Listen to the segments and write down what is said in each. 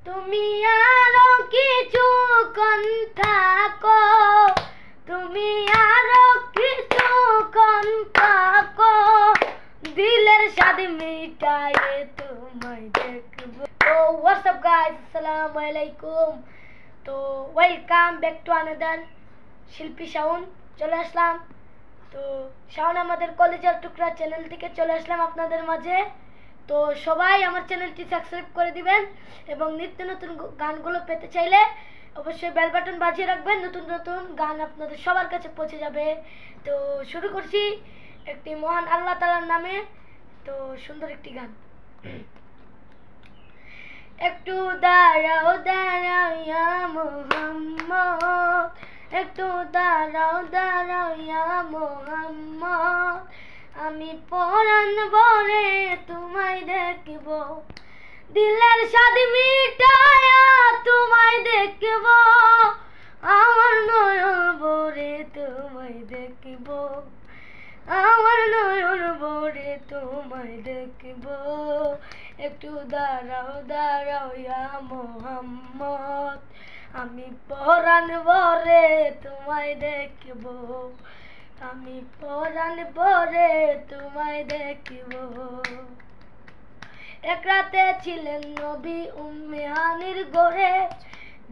তুমি আরো কিছুক্ষণ থাকো, তুমি আরো কিছুক্ষণ থাকো, দিলের স্বাদ মিটায়ে তোমায় দেখবো। তো হোয়াটসঅ্যাপ গাইস, আসসালামু আলাইকুম। তো ওয়েলকাম ব্যাক টু আনাদার শিল্পী শাওন। চলে আসলাম, তো শাওন আমাদের কলেজের টুকরা চ্যানেল থেকে চলে আসলাম আপনাদের মাঝে। তো সবাই আমার চ্যানেলটি সাবস্ক্রাইব করে দিবেন এবং নিত্য নতুন গানগুলো পেতে চাইলে অবশ্যই বেল বাটন বাজিয়ে রাখবেন, নতুন নতুন গান আপনাদের সবার কাছে পৌঁছে যাবে। তো শুরু করছি একটি মহান আল্লাহ তাআলার নামে, তো সুন্দর একটি গান। একটু দাঁড়াও দাঁড়াও ইয়া মুহাম্মদ, একটু দাঁড়াও দাঁড়াও ইয়া মুহাম্মদ, আমি পরাণ ভরে তোমায় দেখব, দিলের স্বাদ মিটায়া তোমায় দেখব, আমার নয়ন ভরে তোমায় দেখব, আমার নয়ন ভরে তোমায় দেখব। একটু দাঁড়াও দাঁড়াও ইয়া মুহাম্মদ, আমি পরাণ ভরে তোমায় দেখব, আমি পরাণ ভরে তোমায় দেখব। এক রাতে ছিলেন নবী উম্মে হানির ঘরে,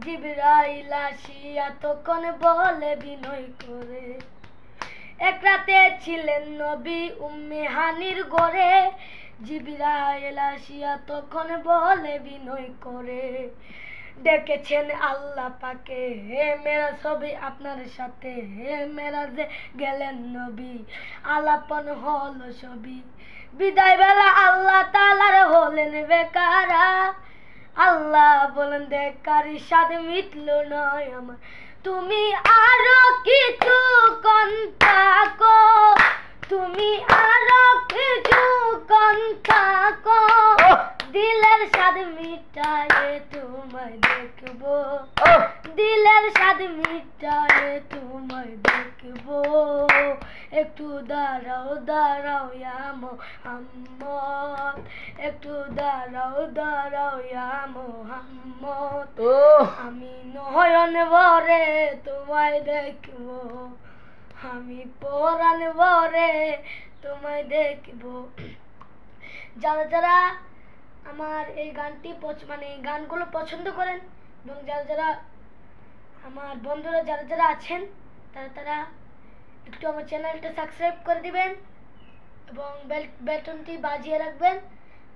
জিবরাইল আসিয়া তখন বলে বিনয় করে। এক রাতে ছিলেন নবী উম্মে হানির ঘরে, জিবরাইল আসিয়া তখন বলে বিনয় করে। ডেকেছেন আল্লাহ পাকে, হে মেরাজ হবে আপনার সাথে, হে মেরাজে গেলেন নবী, আলাপন হলো সবই। বিদায় বেলা আল্লাহ তাআলার হলেন বেকারা, আল্লাহ বলেন দেখারি স্বাদ মিটল নয় আমার, তুমি আরো কিছুক্ষণ থাকো, তুমি আরো কিছুক্ষণ থাকো, দিলের স্বাদ মিটায়ে তোমায় দেখবো, দিলের স্বাদ মিটায়ে তোমায় দেখবো। একটু দাঁড়াও দাঁড়াও ইয়া মুহাম্মদ, একটু দাঁড়াও দাঁড়াও ইয়া মুহাম্মদ, আমি নয়ন ভরে তোমায় দেখবো, আমি পরাণ ভরে তোমায় দেখবো। যারা যারা আমার এই গানটি গানগুলো পছন্দ করেন এবং যারা যারা আমার বন্ধুরা যারা যারা আছেন তারা একটু আমার চ্যানেলটা সাবস্ক্রাইব করে দিবেন এবং বেল বাটনটি বাজিয়ে রাখবেন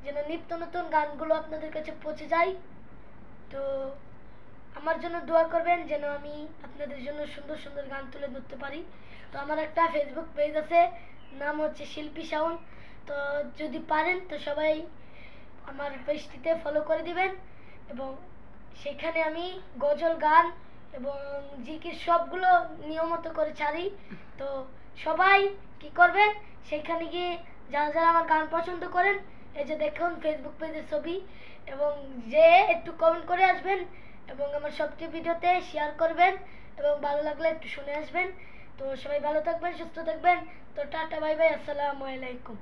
যেন নিত্য নতুন গানগুলো আপনাদের কাছে পৌঁছে যায়। তো আমার জন্য দোয়া করবেন যেন আমি আপনাদের জন্য সুন্দর সুন্দর গান তুলে ধরতে পারি। তো আমার একটা ফেসবুক পেজ আছে, নাম হচ্ছে শিল্পী শাওন। তো যদি পারেন তো সবাই আমার পেজটিতে ফলো করে দিবেন এবং সেখানে আমি গজল গান এবং জিকির সবগুলো নিয়মিত করে ছাড়ি। তো সবাই কি করবেন, সেখানে গিয়ে যারা যারা আমার গান পছন্দ করেন, এই যে দেখুন ফেসবুক পেজের ছবি, এবং যে একটু কমেন্ট করে আসবেন এবং আমার সবটি ভিডিওতে শেয়ার করবেন এবং ভালো লাগলে একটু শুনে আসবেন। তো সবাই ভালো থাকবেন, সুস্থ থাকবেন। তো টাটা, বাই বাই, আসসালামু আলাইকুম।